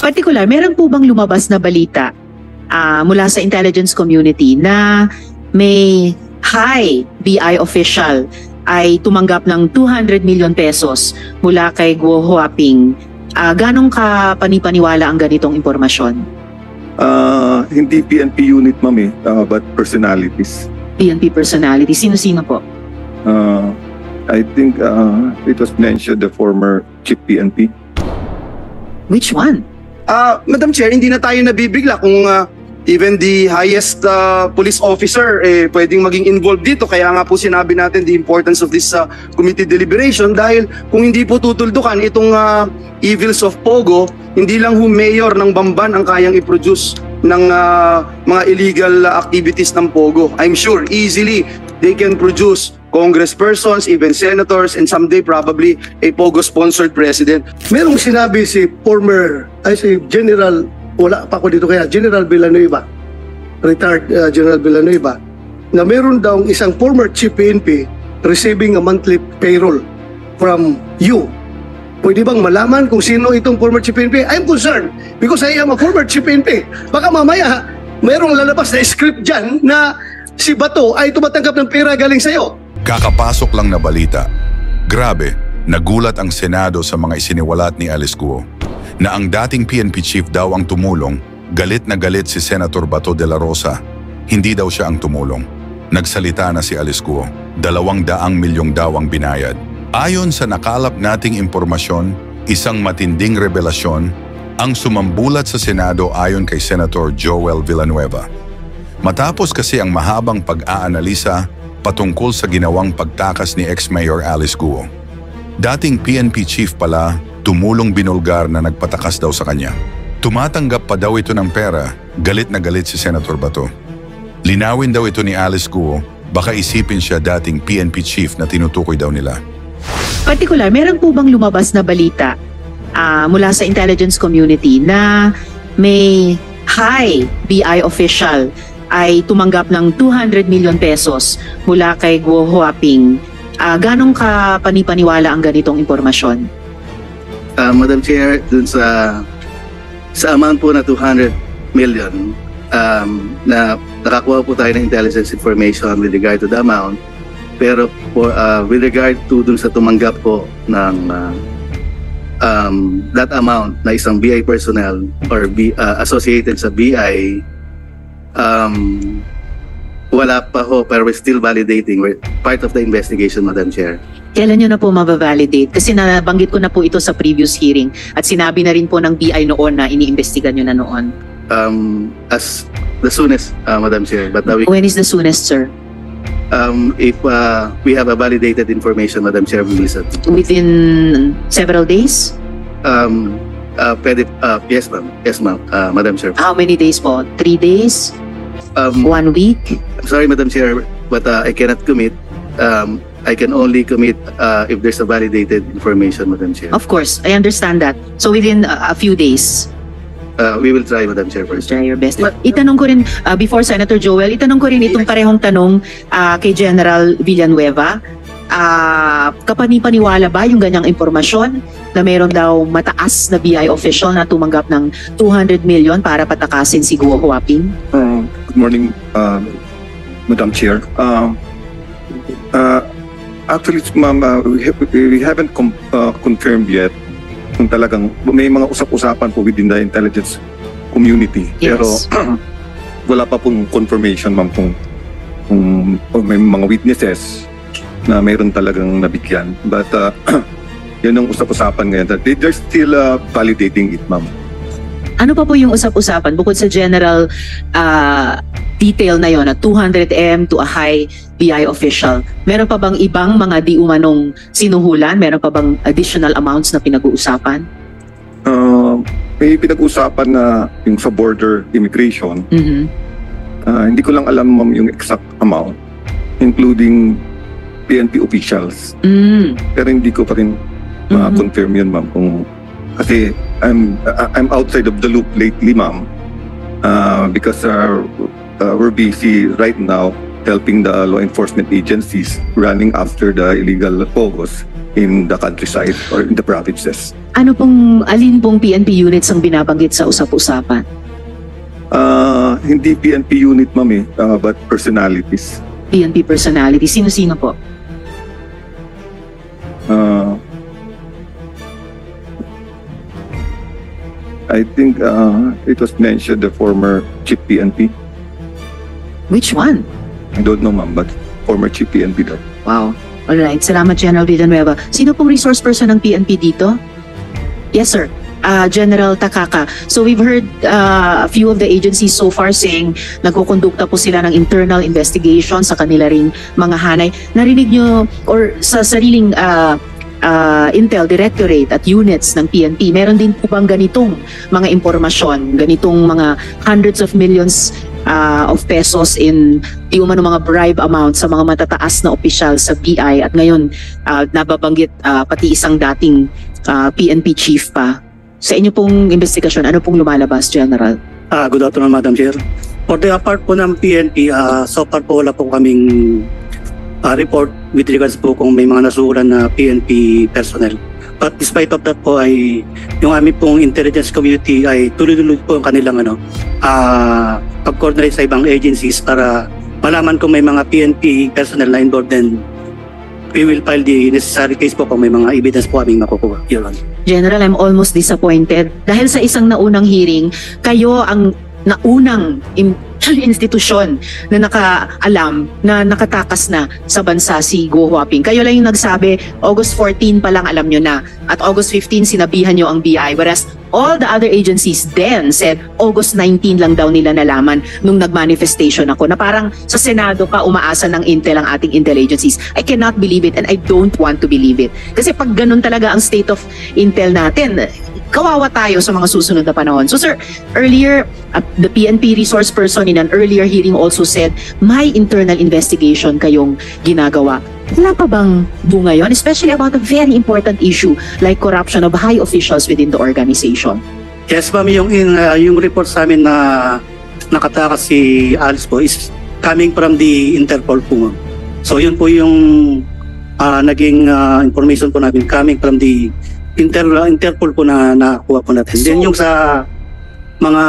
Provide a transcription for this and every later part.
Particular, meron po bang lumabas na balita mula sa intelligence community na may high BI official ay tumanggap ng 200 million pesos mula kay Guo Huaping? Ganong ka panipaniwala ang ganitong impormasyon? Hindi PNP unit, ma'am, but personalities. PNP personality. Sino-sino po? I think it was mentioned the former chief PNP. Which one? Madam Chair, hindi na tayo nabibigla kung even the highest police officer pwedeng maging involved dito. Kaya nga po sinabi natin the importance of this committee deliberation, dahil kung hindi po tutuldukan itong evils of Pogo, hindi lang mayor ng Bamban ang kayang i-produce ng mga illegal activities ng Pogo. I'm sure easily they can produce congresspersons, even senators, and someday probably a Pogo-sponsored president. Merong sinabi si General, wala pa ako dito kaya, General Villanueva, retired General Villanueva, na meron daw isang former chief PNP receiving a monthly payroll from you. Pwede bang malaman kung sino itong former chief PNP? I'm concerned because I am a former chief PNP. Baka mamaya, merong lalabas na script dyan na si Bato ay tumatanggap ng pera galing sa'yo. Kakapasok lang na balita. Grabe, nagulat ang Senado sa mga isiniwalat ni Alice Guo na ang dating PNP chief daw ang tumulong. Galit na galit si Senator Bato de la Rosa. Hindi daw siya ang tumulong. Nagsalita na si Alice Guo. 200 milyong daw ang binayad. Ayon sa nakalap nating impormasyon, isang matinding revelasyon ang sumambulat sa Senado ayon kay Senator Joel Villanueva. Matapos kasi ang mahabang pag-aanalisa patungkol sa ginawang pagtakas ni ex-mayor Alice Guo. Dating PNP chief pala, tumulong binulgar na nagpatakas daw sa kanya. Tumatanggap pa daw ito ng pera, galit na galit si Senator Bato. Linawin daw ito ni Alice Guo, baka isipin siya dating PNP chief na tinutukoy daw nila. Particular, meron po bang lumabas na balita mula sa intelligence community na may high BI official ay tumanggap ng 200 million pesos mula kay Guo Huaping? Ganong ka panipaniwala ang ganitong impormasyon? Madam Chair, dun sa amount po na 200 million, na nakakuha po tayo ng intelligence information with regard to the amount, pero with regard to dun sa tumanggap po ng that amount na isang BI personnel or associated sa BI, wala pa ho, pero we're still validating. We're part of the investigation, Madam Chair. Kailan nyo na po mabavalidate? Kasi nabanggit ko na po ito sa previous hearing at sinabi na rin po ng BI noon na iniimbestigan nyo na noon. As the soonest, Madam Chair. But when is the soonest, sir? If we have a validated information, Madam Chair, we will set. Within several days? Yes, ma'am. Yes, ma'am. Madam Chair. How many days po? 3 days? 1 week? I'm sorry, Madam Chair, but I cannot commit. I can only commit if there's a validated information, Madam Chair. Of course, I understand that. So within a few days? We will try, Madam Chair. Try your best. Itanong ko rin, before Senator Joel, itanong ko rin itong parehong tanong kay General Villanueva. Kapanipaniwala ba yung ganyang impormasyon na mayroon daw mataas na BI official na tumanggap ng 200 million para patakasin si Guo Huaping? Good morning, Madam Chair. Actually, ma'am, we haven't confirmed yet kung talagang may mga usap-usapan po within the intelligence community. Yes. Pero wala pa pong confirmation, ma'am, kung may mga witnesses na mayroon talagang nabigyan. But yun ang usap-usapan ngayon. They're still validating it, ma'am. Ano pa po yung usap-usapan bukod sa general detail na yon na 200M to a high BI official? Meron pa bang ibang mga di umanong sinuhulan? Meron pa bang additional amounts na pinag-uusapan? May pinag-uusapan na yung sa border immigration. Mm-hmm. Hindi ko lang alam, ma'am, yung exact amount, including PNP officials. Pero hindi ko pa rin ma-confirm yun, ma'am, kung kasi I'm outside of the loop lately, ma'am, because we're busy right now helping the law enforcement agencies running after the illegal Pogos. in the countryside or in the provinces. Alin pong PNP units ang binabanggit sa usap-usapan? Hindi PNP unit, ma'am, but personalities. PNP personality. Sino-sino po? I think it was mentioned the former chief PNP. Which one? I don't know, ma'am, but former chief PNP daw. Wow. Alright. Salamat, General Villanueva. Sino pong resource person ng PNP dito? Yes, sir. General Takaka. So we've heard a few of the agencies so far saying nagkukondukta po sila ng internal investigation sa kanila ring mga hanay. Narinig nyo or sa sariling Intel Directorate at units ng PNP, meron din po bang ganitong mga impormasyon, ganitong mga hundreds of millions of pesos in di umano mga bribe amount sa mga matataas na opisyal sa BI at ngayon nababanggit pati isang dating PNP chief pa. Sa inyo pong investigasyon, ano pong lumalabas, General? Good afternoon, Madam Chair. For the part po ng PNP, so far po wala po kaming report with regards po kung may mga nasuhulan na PNP personnel. But despite of that po ay yung aming pong intelligence community ay tuloy-tuloy po ang kanilang pag-coordinate sa ibang agencies para malaman kung may mga PNP personnel na involved, then we will file the necessary case po kung may mga evidence po aming makukuha. General, I'm almost disappointed. Dahil sa isang naunang hearing, kayo ang naunang institusyon na nakaalam na nakatakas na sa bansa si Guo Huaping. Kayo lang yung nagsabi, August 14 pa lang alam nyo na. At August 15 sinabihan nyo ang BI. Whereas all the other agencies then said August 19 lang daw nila nalaman nung nag-manifestation ako na parang sa Senado pa umaasa ng Intel ang ating Intel agencies. I cannot believe it and I don't want to believe it. Kasi pag ganun talaga ang state of Intel natin, kawawa tayo sa mga susunod na panahon. So sir, earlier, the PNP resource person in an earlier hearing also said, may internal investigation kayong ginagawa. Wala pa bang bunga yun? Especially about a very important issue like corruption of high officials within the organization. Yes, ma'am, yung report sa amin na nakatakas si Alice po is coming from the Interpol po, ma'am. So yun po yung naging information po namin coming from the Interpol po na nakuha po natin. Then yung sa mga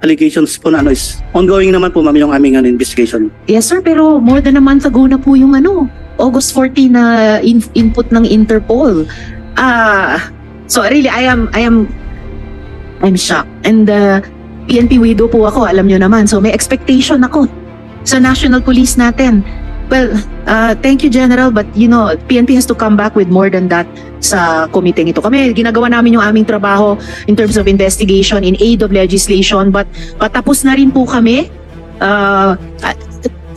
allegations po na is ongoing naman po, ma'am, yung aming investigation. Yes sir, pero more than a month ago na po yung August 14 na input ng Interpol. So really I'm shocked. And PNP widow po ako, alam nyo naman. So may expectation ako sa National Police natin. Well, thank you, General, but PNP has to come back with more than that sa komiteng ito. Kami, ginagawa namin yung aming trabaho in terms of investigation, in aid of legislation, but patapos na rin po kami.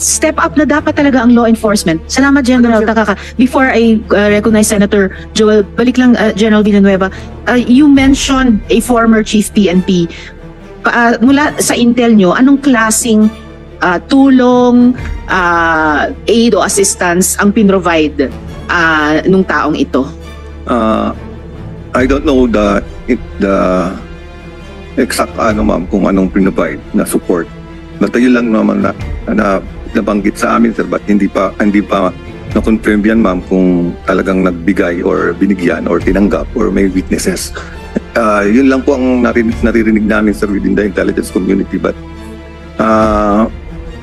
Step up na dapat talaga ang law enforcement. Salamat, General Takaka. Before I recognize Senator Joel, balik lang, General Villanueva, you mentioned a former chief PNP. Mula sa intel nyo, anong klaseng tulong, aid o assistance ang pinrovide nung taong ito? I don't know the exact ma'am, kung anong pinrovide na support. Natayo lang naman na nabanggit sa amin, sir, but hindi pa na-confirm yan, ma'am, kung talagang nagbigay or binigyan or tinanggap or may witnesses. Yun lang po ang naririnig namin, sir, within the intelligence community, but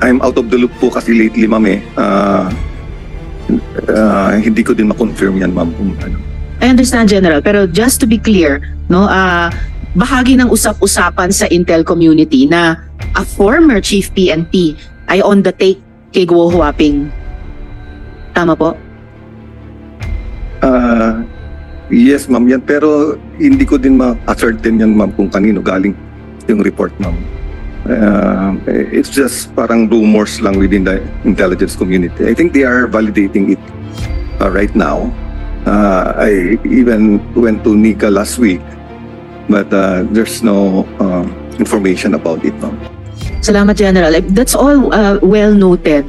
I'm out of the loop po kasi lately, ma'am, hindi ko din ma-confirm yan, ma'am, kung ano. I understand, General, pero just to be clear, bahagi ng usap-usapan sa Intel community na a former chief PNP ay on the take kay Guo Huaping. Tama po? Yes, ma'am, yan. Pero hindi ko din ma-ascertain yan, ma'am, kung kanino galing yung report, ma'am. It's just parang rumors lang within the intelligence community. I think they are validating it right now. I even went to Nika last week, but there's no information about it, ma'am. Salamat, General. That's all well noted.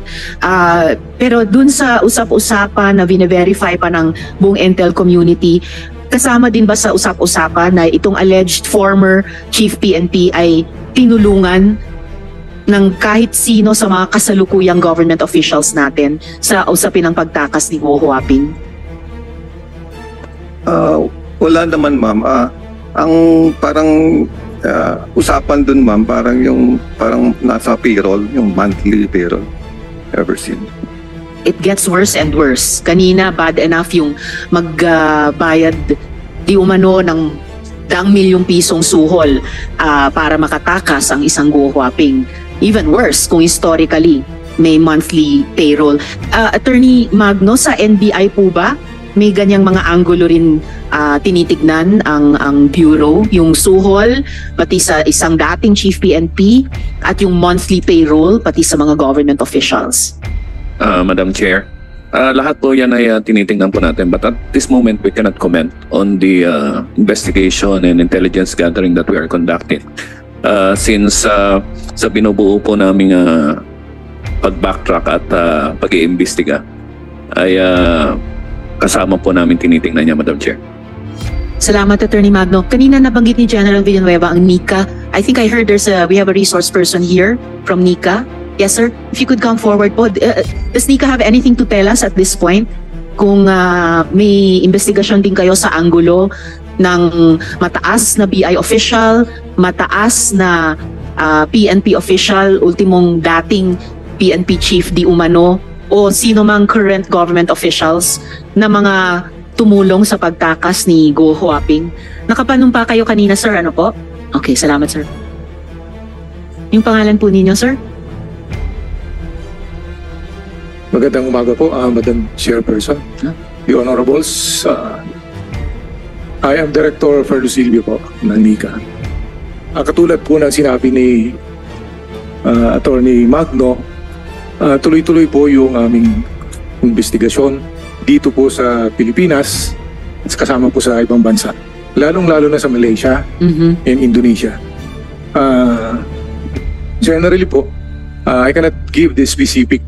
Pero dun sa usap-usapan na bine-verify pa ng buong Intel community, kasama din ba sa usap-usapan na itong alleged former chief PNP ay tinulungan ng kahit sino sa mga kasalukuyang government officials natin sa usapin ng pagtakas ni Guo Huaping? Wala naman, ma'am. Ang parang usapan dun, ma'am, parang nasa payroll, yung monthly payroll. Ever seen? It gets worse and worse. Kanina, bad enough yung magbayad di umano ng daang milyong pisong suhol para makatakas ang isang Go Huaping. Even worse kung historically may monthly payroll. Attorney Magno, sa NBI po ba may ganyang mga anggulo rin tinitignan ang bureau, yung suhol pati sa isang dating chief PNP at yung monthly payroll pati sa mga government officials? Madam Chair, lahat po yan ay tinitingnan po natin, but at this moment we cannot comment on the investigation and intelligence gathering that we are conducting. Since sa binubuo po naming pag-backtrack at pag-iimbestiga ay kasama po namin tinitingnan niya, Madam Chair. Salamat, Attorney Magno. Kanina nabanggit ni General Villanueva ang NICA. I think I heard we have a resource person here from NICA. Yes, sir. If you could come forward po. Does NICA have anything to tell us at this point? Kung may investigasyon din kayo sa anggulo ng mataas na BI official, mataas na PNP official, ultimong dating PNP chief di umano, o sino mang current government officials na mga tumulong sa pagtakas ni Go Huaping. Nakapanumpa kayo kanina, sir, ano po? Okay, salamat, sir. Yung pangalan po ninyo, sir? Magandang umaga po, Madam Chairperson, the Honorables. I am Director Ferdo Silvio po ng NICA. Katulad po ng sinabi ni Attorney Magno, tuloy-tuloy po yung aming investigasyon dito po sa Pilipinas at kasama po sa ibang bansa. Lalong-lalo na sa Malaysia and Indonesia. Generally po, I cannot give the specific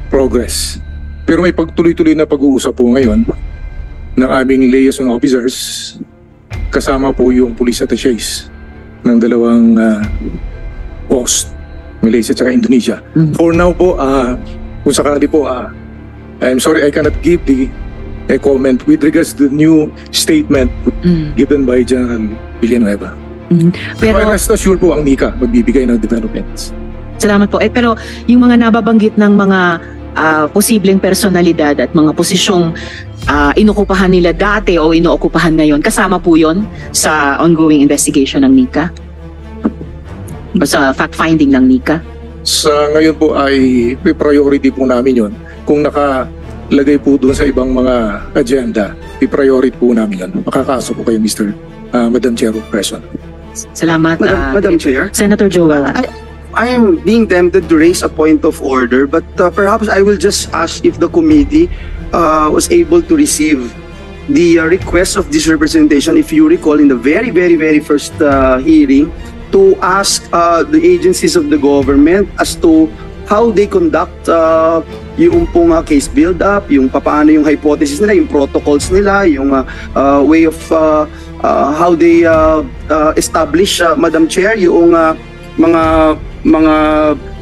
progress. Pero may pagtuloy-tuloy na pag-uusap po ngayon ng aming liaison officers kasama po yung police attaches ng dalawang post, Malaysia at Indonesia. For now po, kung sakali po, I'm sorry I cannot give a comment with regards to the new statement given by General Villanueva. Pero rest assured po ang NICA magbibigay ng developments. Salamat po. Pero yung mga nababanggit ng mga posibleng personalidad at mga posisyong inokupahan nila dati o inookupahan ngayon, kasama po yon sa ongoing investigation ng NICA? O sa fact-finding ng NICA? Sa ngayon po ay priority po namin yon. Kung nakalagay po doon sa ibang mga agenda, priority po namin yan. Makakaso po kayo, Madam Chairperson. Salamat. Madam Chair. Senator Joel. I am being tempted to raise a point of order, but perhaps I will just ask if the committee was able to receive the request of this representation, if you recall, in the very, very, very first hearing, to ask the agencies of the government as to how they conduct yung pong case build-up, yung paano yung hypothesis nila, yung protocols nila, yung way of how they establish, Madam Chair, yung mga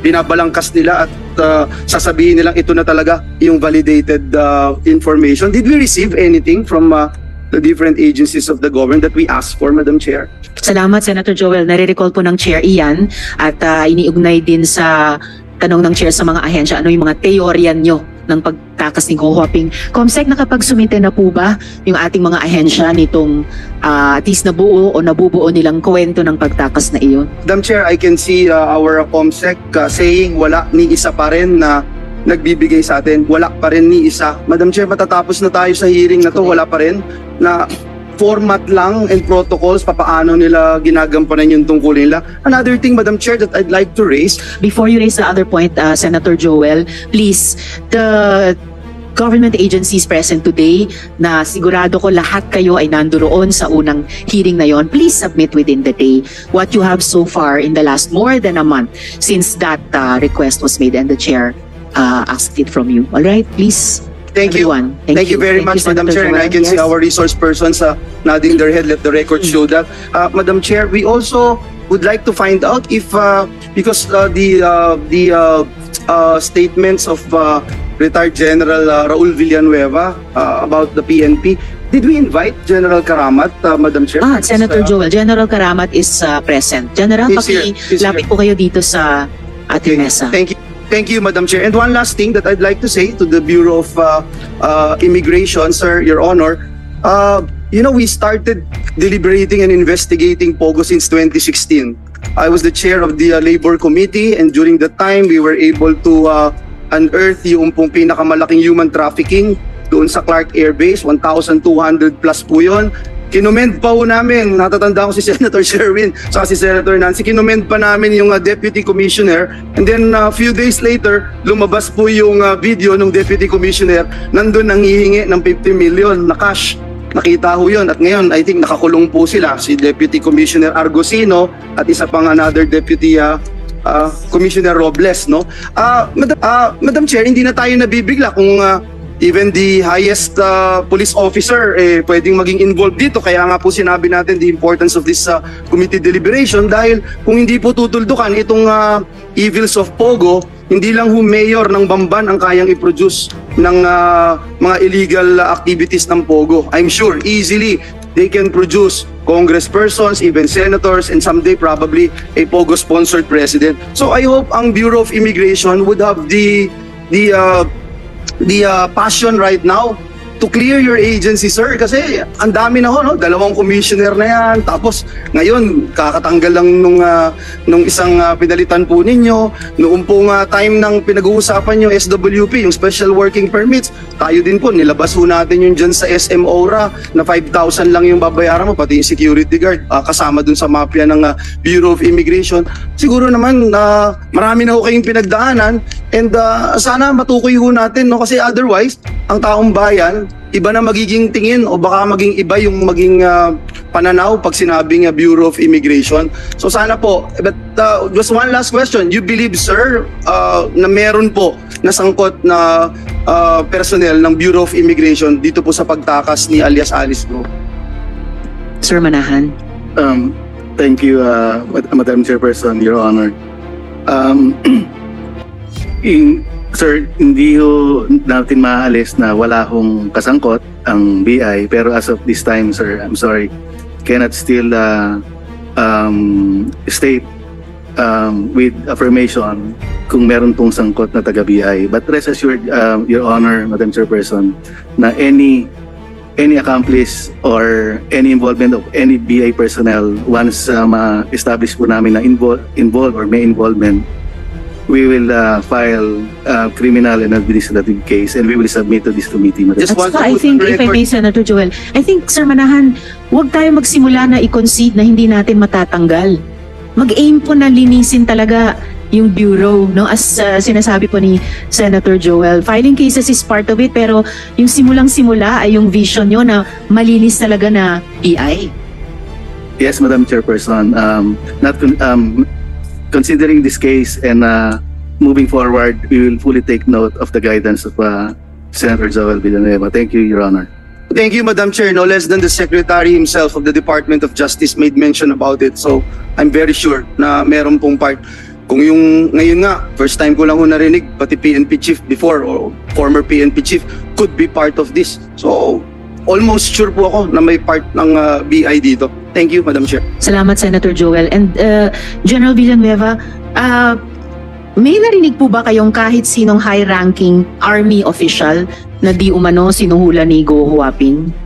binabalangkas nila at sasabihin nilang ito na talaga yung validated information. Did we receive anything from the different agencies of the government that we asked for, Madam Chair? Salamat, Senator Joel. Nare-recall po ng Chair iyan at iniugnay din sa tanong ng Chair sa mga ahensya, ano yung mga teorya nyo ng pagtakas ni Go Huaping. Comsec, nakapagsumite na po ba yung ating mga ahensya nitong at least nabuo o nabubuo nilang kwento ng pagtakas na iyon? Madam Chair, I can see our Comsec saying wala ni isa pa rin na nagbibigay sa atin. Wala pa rin ni isa. Madam Chair, matatapos na tayo sa hearing na to, wala pa rin na format lang and protocols, papaano nila ginagampanan yung tungkulin nila. Another thing, Madam Chair, that I'd like to raise. Before you raise the other point, Senator Joel, please, the government agencies present today, na sigurado ko lahat kayo ay nandoon sa unang hearing na yon, please submit within the day what you have so far in the last more than a month since that request was made and the Chair asked it from you. All right, please. Thank you. Thank you very much, Madam Chair. And I can see our resource persons nodding their head. Let the record show that. Madam Chair, we also would like to find out if, because the statements of retired General Raul Villanueva about the PNP, Did we invite General Karamat, Madam Chair? Senator Joel, General Karamat is present. General, He's here. He's pakilapit po kayo dito sa ating mesa. Thank you. Thank you, Madam Chair. And one last thing that I'd like to say to the Bureau of Immigration, sir, Your Honor. We started deliberating and investigating POGO since 2016. I was the chair of the Labor Committee, and during that time, we were able to unearth yung pong pinakamalaking human trafficking doon sa Clark Air Base, 1,200 plus po yun. Kinomend pa po namin, natatanda ko si Senator Sherwin saka si Senator Nancy, kinomend pa namin yung Deputy Commissioner, and then a few days later, lumabas po yung video ng Deputy Commissioner, nandun ang hihingi ng 50 million na cash. Nakita ho yun, at ngayon I think nakakulong po sila, si Deputy Commissioner Argosino at isa pang another Deputy Commissioner Robles, no? Madam Chair, hindi na tayo nabibigla kung even the highest police officer pwedeng maging involved dito. Kaya nga po sinabi natin the importance of this committee deliberation, dahil kung hindi po tutuldukan itong evils of POGO, hindi lang mayor ng Bamban ang kayang i-produce ng mga illegal activities ng POGO. I'm sure easily they can produce congresspersons, even senators, and someday probably a POGO-sponsored president. So I hope ang Bureau of Immigration would have the passion right now to clear your agency, sir, kasi ang dami na ho, no? 2 commissioner na yan, tapos ngayon kakatanggal lang nung isang pinalitan po ninyo, noong pong time ng pinag-uusapan nyo SWP, yung Special Working Permits, tayo din po, nilabas ho natin yun dyan sa SM Aura na 5,000 lang yung babayaran mo, pati yung security guard, kasama dun sa mafia ng Bureau of Immigration. Siguro naman marami na ho kayong pinagdaanan, and sana matukoy ho natin, no? Kasi otherwise ang taong bayan, iba na magiging tingin o baka maging iba yung maging pananaw pag sinabing Bureau of Immigration. So sana po, but just one last question. You believe, sir, na meron po nasangkot na personnel ng Bureau of Immigration dito po sa pagtakas ni alias Alice Go? Sir Manahan. Thank you, Madam Chairperson, Your Honor. Sir, hindi ho natin maaalis na wala hong kasangkot ang BI, pero as of this time, sir, I'm sorry, cannot still state with affirmation kung meron pong sangkot na taga-BI. But rest assured, Your Honor, Madam Chairperson, na any accomplice or any involvement of any BI personnel, once ma-establish po namin na involved or may involvement, we will file a criminal and administrative case, and we will submit to this committee. That's why I think, if I may, Senator Joel, I think, Sir Manahan, huwag tayo magsimula na i-concede na hindi natin matatanggal. Mag-aim po na linisin talaga yung Bureau, no? As sinasabi po ni Senator Joel, filing cases is part of it, pero yung simulang-simula ay yung vision nyo na malinis talaga na PI. Yes, Madam Chairperson. Considering this case and moving forward, we will fully take note of the guidance of Senator Joel Villanueva. Thank you, Your Honor. Thank you, Madam Chair. No less than the Secretary himself of the Department of Justice made mention about it. So I'm very sure na meron pong part. Kung yung ngayon nga, first time ko lang ho narinig, pati PNP Chief before or former PNP Chief could be part of this. So almost sure po ako na may part ng BI dito. Thank you, Madam Chair. Salamat, Senator Joel. And General Villanueva, may narinig po ba kayong kahit sinong high-ranking Army official na di umano sinuhula ni Go Huaping?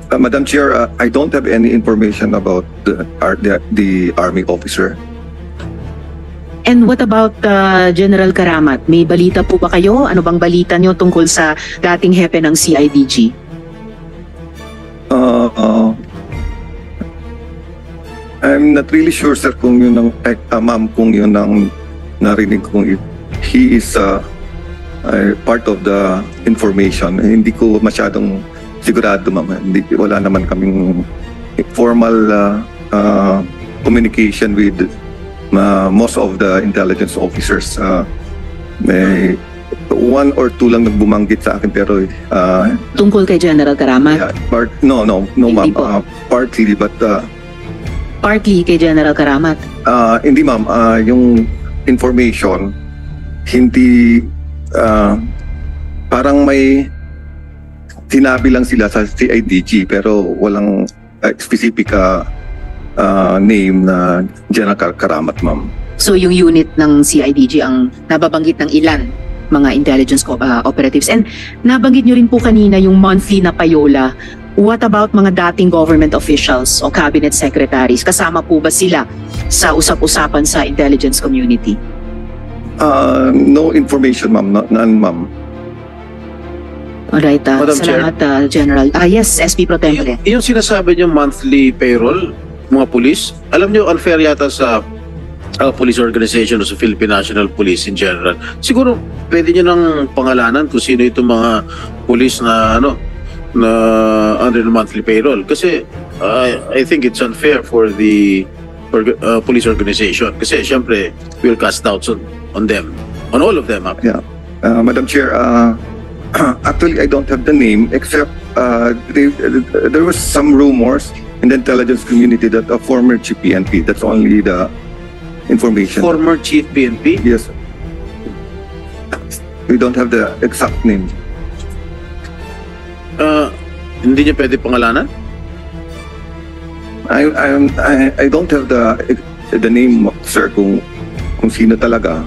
Madam Chair, I don't have any information about the Army officer. And what about General Karamat? May balita po ba kayo? Ano bang balita nyo tungkol sa dating hepe ng CIDG? I'm not really sure, sir, kung yun ang ma'am, kung yun ang narinig kong he is part of the information. Hindi ko masyadong sigurado, ma'am. Wala naman kaming formal communication with most of the intelligence officers. May 1 or 2 lang nagbumanggit sa akin, pero tungkol kay General Karamat? Yeah, no, ma'am. Partly, but partly kay General Karamat? Hindi, ma'am. Yung information, hindi parang may sinabi lang sila sa CIDG pero walang specific name na General Karamat, ma'am. So yung unit ng CIDG ang nababanggit ng ilan mga intelligence operatives. And nabanggit nyo rin po kanina yung monthly na payola. What about mga dating government officials o cabinet secretaries? Kasama po ba sila sa usap-usapan sa intelligence community? No information, ma'am. None, ma'am. Alright, Madam salamat, General. Yes, SP Pro Tempore. Yung sinasabi niyo monthly payroll, mga pulis, alam niyo unfair yata sa police organization o sa Philippine National Police in general. Siguro pwede niyo nang pangalanan kung sino itong mga pulis na na under the monthly payroll. Kasi I think it's unfair for the police organization. Kasi syempre we'll cast doubts on them, on all of them. Yeah. Madam Chair, actually I don't have the name except there was some rumors in the intelligence community that a former chief PNP, that's only the information. Former chief PNP? Yes. We don't have the exact name. Hindi niya pwede pangalanan? I don't have the name, sir, kung sino talaga.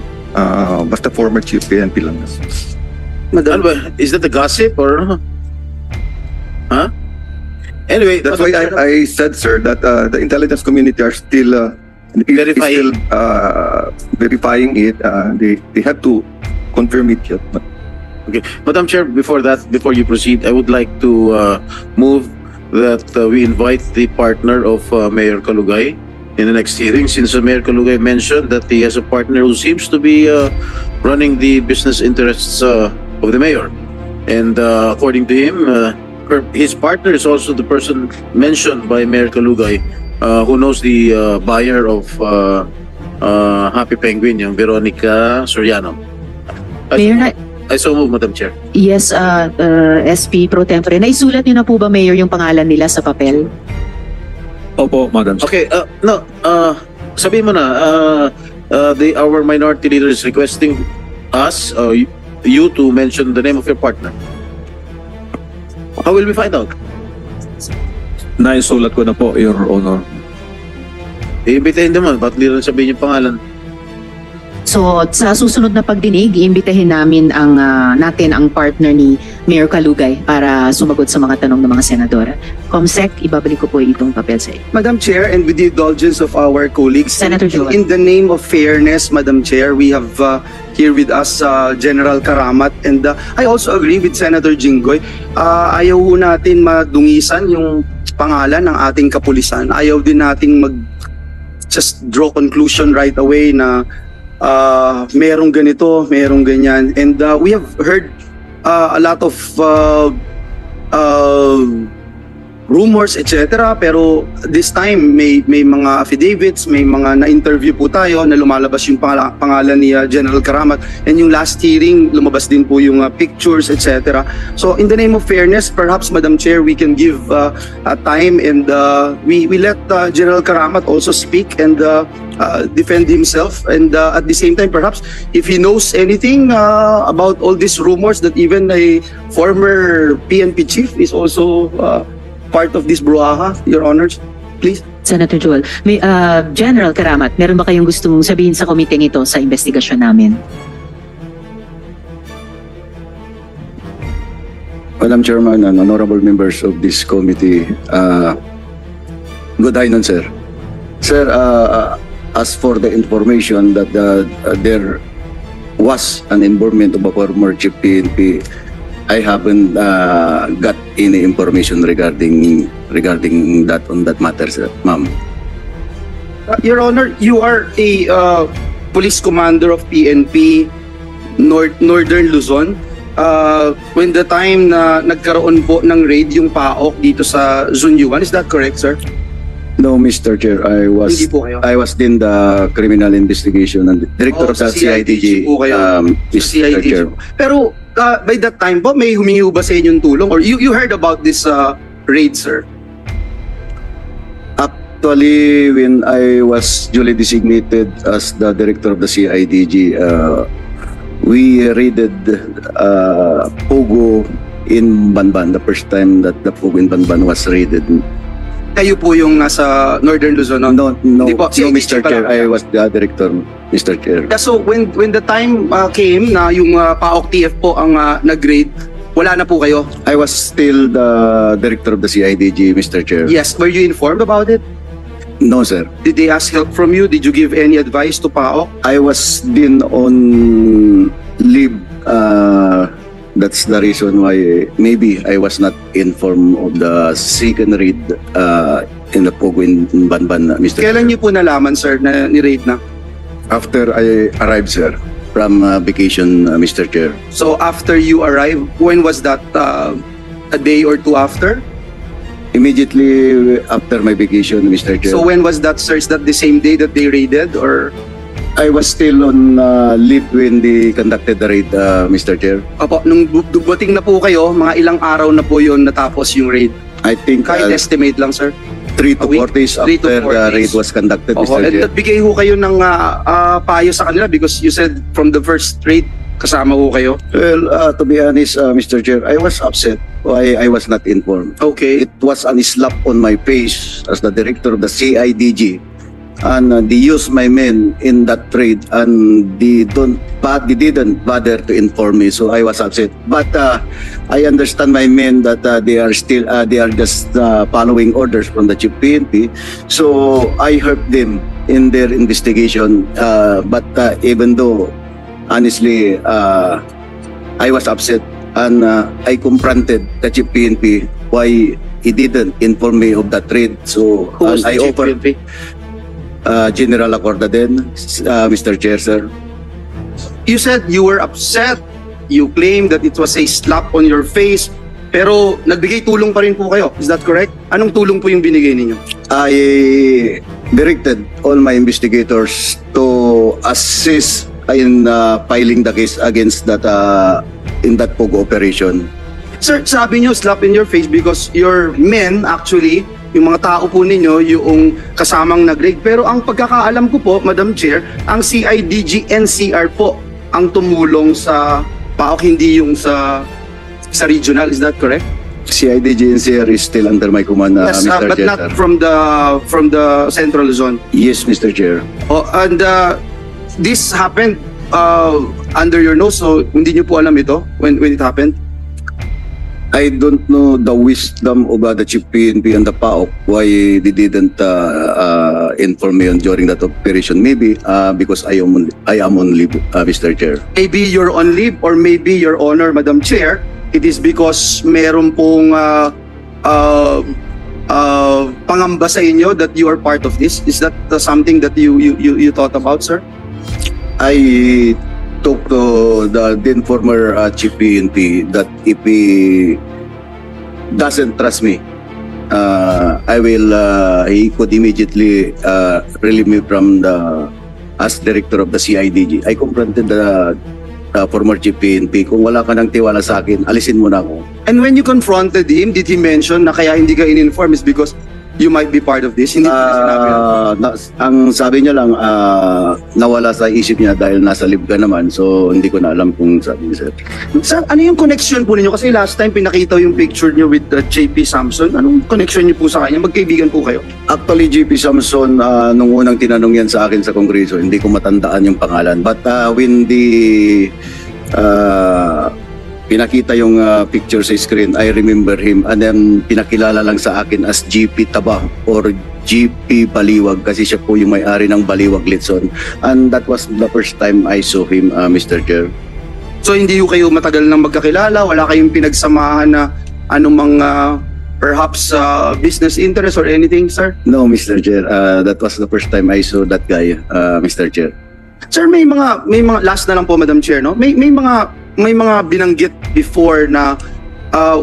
Basta former chief PNP lang. Madam, is that a gossip or? Huh? Anyway, that's why I said, sir, that the intelligence community are still verifying it. They have to confirm it yet. Okay, Madam Chair, before you proceed, I would like to move that we invite the partner of Mayor Kalugay in the next hearing, since Mayor Kalugay mentioned that he has a partner who seems to be running the business interests of the mayor. And according to him, his partner is also the person mentioned by Mayor Kalugay who knows the buyer of Happy Penguin, yung Veronica Soriano. Mayor, I so move, Madam Chair. yes, SP Pro Tempore. Naisulat niyo na po ba, Mayor, yung pangalan nila sa papel? Opo, Madam Chair. Okay, sabihin mo na, our minority leader is requesting us, you to mention the name of your partner. How will we find out? Naisulat ko na po, Your Honor. Iimbitahin naman, ba't hindi rin sabihin yung pangalan? So, sa susunod na pagdinig, iimbitahin namin natin ang partner ni Mayor Kalugay para sumagot sa mga tanong ng mga senadora. Comsec, ibabalik ko po itong papel sa iyo. Madam Chair, and with the indulgence of our colleagues, Senator Joel. in the name of fairness, Madam Chair, we have here with us General Karamat, and I also agree with Senator Jinggoy. Ayaw natin madungisan yung pangalan ng ating kapulisan. Ayaw din nating just draw conclusion right away na merong ganito, merong ganyan. And we have heard a lot of rumors, etc. Pero this time, may mga affidavits, may mga na-interview po tayo na lumalabas yung pangalan ni General Karamat. And yung last hearing, lumabas din po yung pictures, etc. So in the name of fairness, perhaps, Madam Chair, we can give time and we let General Karamat also speak and defend himself. And at the same time, perhaps, if he knows anything about all these rumors that even a former PNP chief is also part of this brouhaha, Your Honors, please. Senator Joel, General Karamat, meron ba kayong gusto mong sabihin sa komiteng ito sa investigasyon namin? Madam Chairman and honorable members of this committee, good afternoon, sir. Sir, as for the information that there was an involvement of a former chief PNP, I haven't got any information regarding that on that matter, sir, ma'am. Your Honor, you are a police commander of PNP Northern Luzon. When the time na nagkaroon po ng raid yung PAOK dito sa Zunyuan, is that correct, sir? No, Mr. Chair, Hindi po kayo. I was in the criminal investigation and the director of the CIDG, po kayo. Mr. Chair. Pero by that time po, may humingi ba sa inyong tulong? Or you heard about this raid, sir? Actually, when I was duly designated as the director of the CIDG, we raided Pogo in Banban, the first time that the Pogo in Banban was raided. Kayo po yung nasa Northern Luzon, no? No, Hindi po, no, Mr. pala. Chair, I was the director, Mr. Chair. Yeah, so when the time came na yung PAOK TF po ang nag-raid, wala na po kayo? I was still the director of the CIDG, Mr. Chair. Yes, were you informed about it? No, sir. Did they ask help from you? Did you give any advice to PAOK? I was then on leave. That's the reason why maybe I was not informed of the second raid in the Pogo in Banban, Mr. Kailan Chair. niyo po nalaman, sir, na ni-raid na? After I arrived, sir, from vacation, Mr. Chair. So after you arrived, when was that? A day or two after? Immediately after my vacation, Mr. Chair. So when was that, sir? Is that the same day that they raided, or? I was still on leave when they conducted the raid, Mr. Chair. Opo, nung dumating na po kayo, mga ilang araw na po yun natapos yung raid? I think Kahit estimate lang, sir. 3 to 4 days 3 to after 4 the days. raid was conducted, Opo, Mr. and Chair. nagbigay ho kayo ng payo sa kanila because you said from the first raid, kasama ho kayo? Well, to be honest, Mr. Chair, I was upset why I was not informed. Okay. It was a slap on my face as the director of the CIDG. And they used my men in that trade, and they didn't bother to inform me, so I was upset. But I understand my men that they are just following orders from the chief PNP, so I helped them in their investigation. But even though, honestly, I was upset, and I confronted the chief PNP why he didn't inform me of that trade. So Who was I the chief offered. PNP? General Acorda din, Mr. Chair, sir. You said you were upset. You claimed that it was a slap on your face. Pero nagbigay tulong pa rin po kayo. Is that correct? Anong tulong po yung binigay ninyo? I directed all my investigators to assist in filing the case against that in that Pogo operation. Sir, sabi nyo slap in your face because your men actually, yung mga tao po ninyo, yung kasamang nag-raid. Pero ang pagkakaalam ko po, Madam Chair, ang CIDG NCR po ang tumulong sa PAOK, hindi yung sa regional. Is that correct? CIDG NCR is still under my command, Yes, Mr. but Chair, not sir. from the Central Luzon. Yes, Mr. Chair. Oh, and this happened under your nose, so hindi nyo po alam ito when it happened? I don't know the wisdom of the chief PNP and the PAOK why they didn't inform me during that operation. Maybe because I am on leave, Mr. Chair. Maybe you're on leave, or maybe, Your Honor, Madam Chair, it is because meron pong pangamba sa inyo that you are part of this. Is that something that you thought about, sir? I talked to the then former chief PNP that if he doesn't trust me, he could immediately relieve me from as director of the CIDG. I confronted the former chief PNP, kung wala ka ng tiwala sa akin, alisin mo na ako. And when you confronted him, did he mention na kaya hindi ka in-inform is because you might be part of this? Hindi ko sinabi yan. Ang sabi niya lang, nawala sa isip niya dahil nasa live ka naman, so hindi ko na alam kung sabi niya, sir. Sir, ano yung connection po ninyo? Kasi last time pinakita yung picture niyo with JP Samson. Anong connection niyo po sa kanya? Magkaibigan po kayo? Actually, JP Samson, nung unang tinanong yan sa akin sa Kongreso, hindi ko matandaan yung pangalan. But when pinakita yung picture sa screen, I remember him, and then pinakilala lang sa akin as GP Taba or GP Baliwag kasi siya po yung may-ari ng Baliwag Litson. And that was the first time I saw him, Mr. Chair. So hindi yung kayo matagal nang magkakilala? Wala kayong pinagsamahan na anumang perhaps business interest or anything, sir? No, Mr. Chair. That was the first time I saw that guy, Mr. Chair. Sir, may mga last na lang po, Madam Chair, no? May mga binanggit before na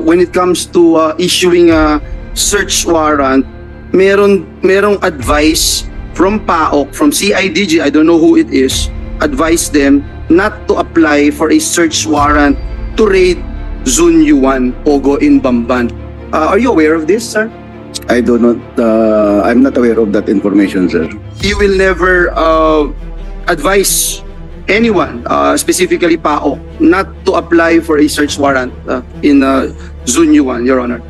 when it comes to issuing a search warrant, merong advice from PAOK, from CIDG, I don't know who it is, advise them not to apply for a search warrant to raid Zone U1 Pogo in Bamban. Are you aware of this, sir? I'm not aware of that information, sir. You will never advise anyone, specifically PAO, not to apply for a search warrant in Zunyuan, Your Honor?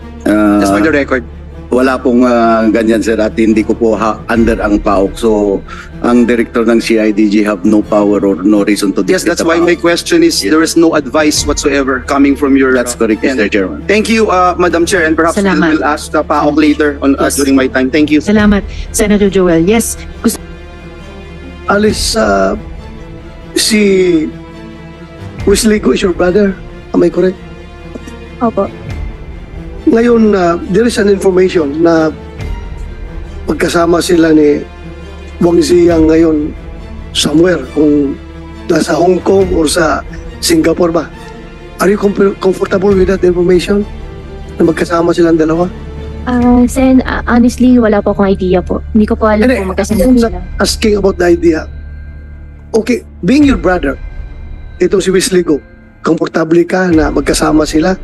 Just for the record. Wala pong ganyan, sir, at hindi ko po under ang PAOK. So, ang director ng CIDG have no power or no reason to Yes, dictate that's the why PAOK. my question is, there is no advice whatsoever coming from your... That's correct, end. Mr. Chairman. Thank you, Madam Chair, and perhaps Salamat. we'll ask PAOK later on Yes. during my time. Thank you. Salamat, Senator Joel. Yes, gusto Alice, si Wesley Go is your brother. Am I correct? Opo. Ngayon, there is an information na magkasama sila ni Wang Ziyang ngayon somewhere, kung nasa Hong Kong or sa Singapore ba. Are you comfortable with that information? Na magkasama silang dalawa? Sen, honestly, wala po akong idea po. Hindi ko po alam Hindi, kung magkasama I'm sila. not asking about the idea. Okay, being your brother, itong si Wesley Go, komportable ka na magkasama sila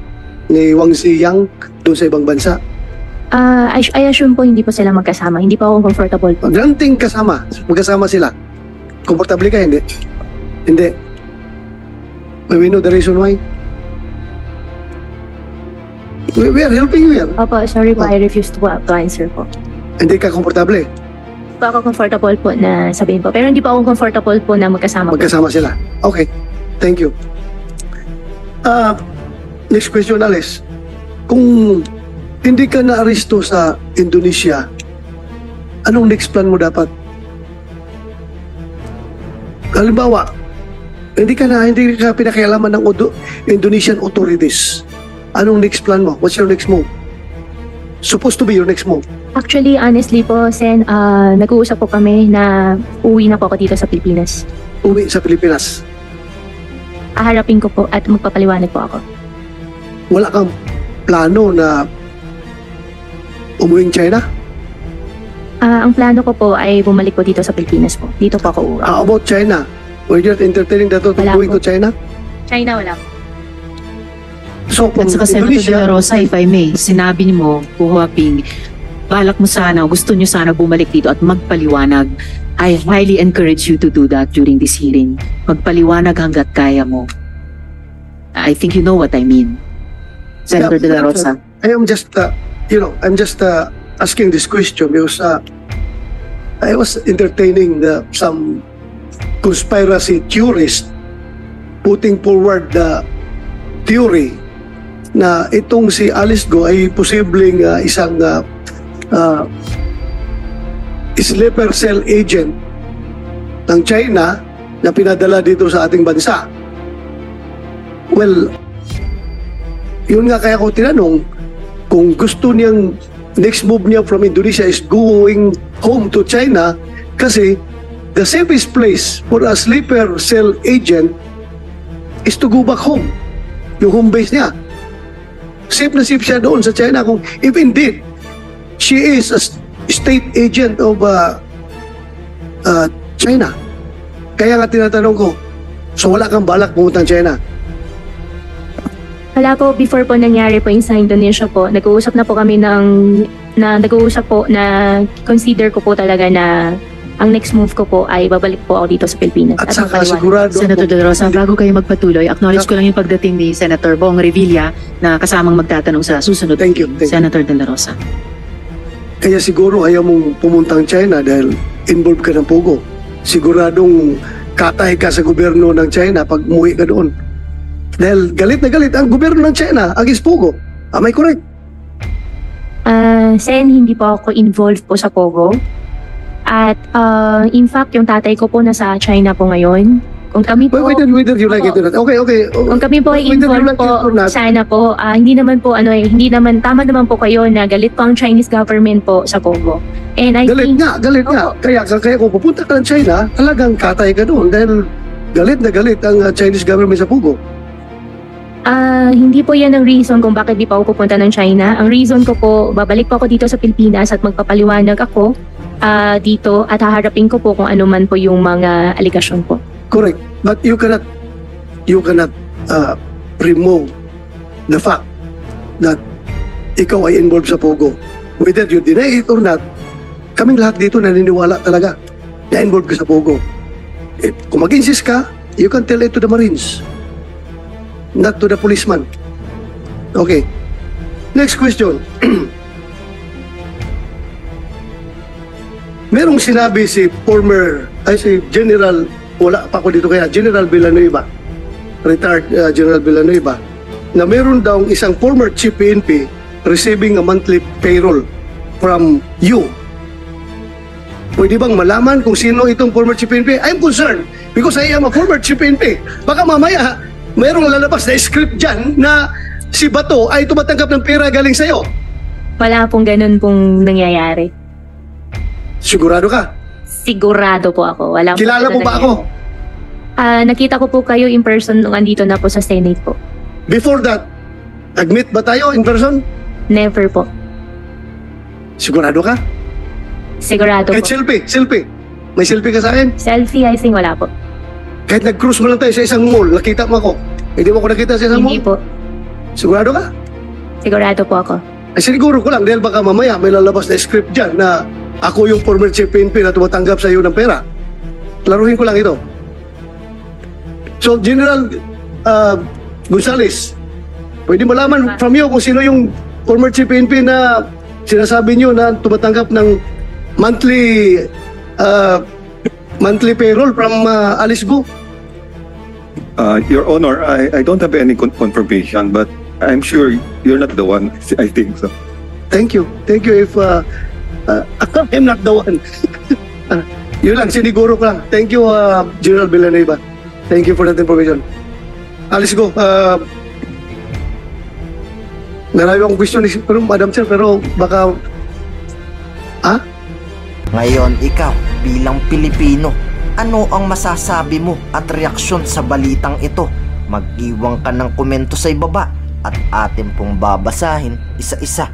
ni Wang Ziyang doon sa ibang bansa? I assume po hindi po sila magkasama. Hindi pa ako comfortable po. Granting magkasama sila. Komportable ka, hindi? Hindi. May we know the reason why? We are helping you here. Opo, sorry po, I refuse to answer po. Hindi ka komportable. Hindi pa ako comfortable po na sabihin po. Pero hindi pa ako comfortable po na magkasama po. Magkasama sila. Okay. Thank you. Next question, Alice. Kung hindi ka na-aristo sa Indonesia, anong next plan mo dapat? Halimbawa, hindi ka pinakialaman ng Indonesian authorities. Anong next plan mo? What's your next move? Supposed to be your next move. Actually, honestly po, Sen, nag-uusap po kami na uwi na po ako dito sa Pilipinas. Uwi sa Pilipinas. Aharapin ko po at magpapaliwanag po ako. Wala kang plano na umuwing China? Ang plano ko po ay bumalik po dito sa Pilipinas po. Dito po ako uwi. How about China? Were you entertaining that to Wala going po. to China? China, wala po. So, kung At saka Senator De La Rosa, if I may, sinabi mo, Kuhuaping, balak mo sana, gusto nyo sana bumalik dito at magpaliwanag. I highly encourage you to do that during this hearing. Magpaliwanag hanggat kaya mo. I think you know what I mean. Senator De La Rosa. I am just, I'm just asking this question because I was entertaining some conspiracy theorists putting forward the theory na itong si Alice Go ay posibleng isang sleeper cell agent ng China na pinadala dito sa ating bansa. Well, yun nga kaya ko tinanong kung gusto niyang next move niya from Indonesia is going home to China kasi the safest place for a sleeper cell agent is to go back home. Yung home base niya. Safe na safe siya doon sa China kung if indeed she is a state agent of China. Kaya nga tinatanong ko, so wala kang balak pumunta China? Wala po, before po nangyari po yung sa Indonesia po, nag-uusap na po kami nag-uusap po na consider ko po talaga na ang next move ko po ay babalik po ako dito sa Pilipinas. At saka magpaliwanag. sigurado Senator De La Rosa, bago kayo magpatuloy, acknowledge ko lang yung pagdating ni Senator Bong Revilla na kasamang magtatanong sa susunod. Thank you. Senator De La Rosa. Kaya siguro ayaw mong pumuntang China dahil involved ka ng Pogo. Siguradong katay ka sa gobyerno ng China pag umuwi ka doon. Dahil galit na galit ang gobyerno ng China against Pogo. Am I correct? Sen, hindi po ako involved po sa Pogo. At in fact, yung tatay ko po nasa China po ngayon. Kung kami po... Whether you like it or not. Okay. Kung kami po ay Whether you involved like it or po, not. sana po, hindi naman po, tama naman po kayo na galit po ang Chinese government po sa Pogo. And I Galit think... nga. Kaya kung pupunta ka ng China, talagang katay ka doon dahil galit na galit ang Chinese government sa Pogo. Hindi po yan ang reason kung bakit di pa ako pupunta ng China. Ang reason ko po, babalik po ako dito sa Pilipinas at magpapaliwanag ako dito at haharapin ko po kung ano man po yung mga aligasyon po. Correct. But you cannot remove the fact that ikaw ay involved sa Pogo. Whether you deny it or not, kaming lahat dito naniniwala talaga na involved ka sa Pogo. Kung mag-insist ka, you can tell it to the Marines, not to the policeman. Okay. Next question. Merong sinabi si General, wala pa ako dito kaya, General Villanueva, retired General Villanueva, na meron daw isang former chief PNP receiving a monthly payroll from you. Pwede bang malaman kung sino itong former chief PNP? I'm concerned because I am a former chief PNP. Baka mamaya, merong lalabas na script dyan na si Bato ay tumatanggap ng pera galing sa'yo. Wala pong ganun pong nangyayari. Sigurado ka? Sigurado po ako. Wala Kilala mo ba ako? Nakita ko po kayo in person nung andito na po sa Senate po. Before that, nag-meet ba tayo in person? Never po. Sigurado ka? Sigurado Kahit po. selfie. May selfie ka sa akin? Selfie, I think wala po. Kahit nag-cruise mo lang tayo sa isang mall, nakita mo ako. Hindi mo ako nakita sa isang Hindi mall? po. Sigurado ka? Sigurado po ako. Ay siniguro ko lang dahil baka mamaya may lalabas na script dyan na ako yung former chief PNP na tumatanggap sa iyo ng pera. Klaruhin ko lang ito. So, General Gonzales, pwede malaman from you kung sino yung former chief PNP na sinasabi niyo na tumatanggap ng monthly payroll from Alice Go? Your Honor, I don't have any confirmation, but I'm sure you're not the one. I think so. Thank you. Thank you if I'm not the one. Yun lang, siniguro ko lang. Thank you, General Villanueva. Thank you for that information. Alice Go. Marami akong question, pero Madam Chair, pero baka... Ngayon, ikaw, bilang Pilipino, ano ang masasabi mo at reaksyon sa balitang ito? Mag-iwan ka ng komento sa ibaba at atin pong babasahin isa-isa.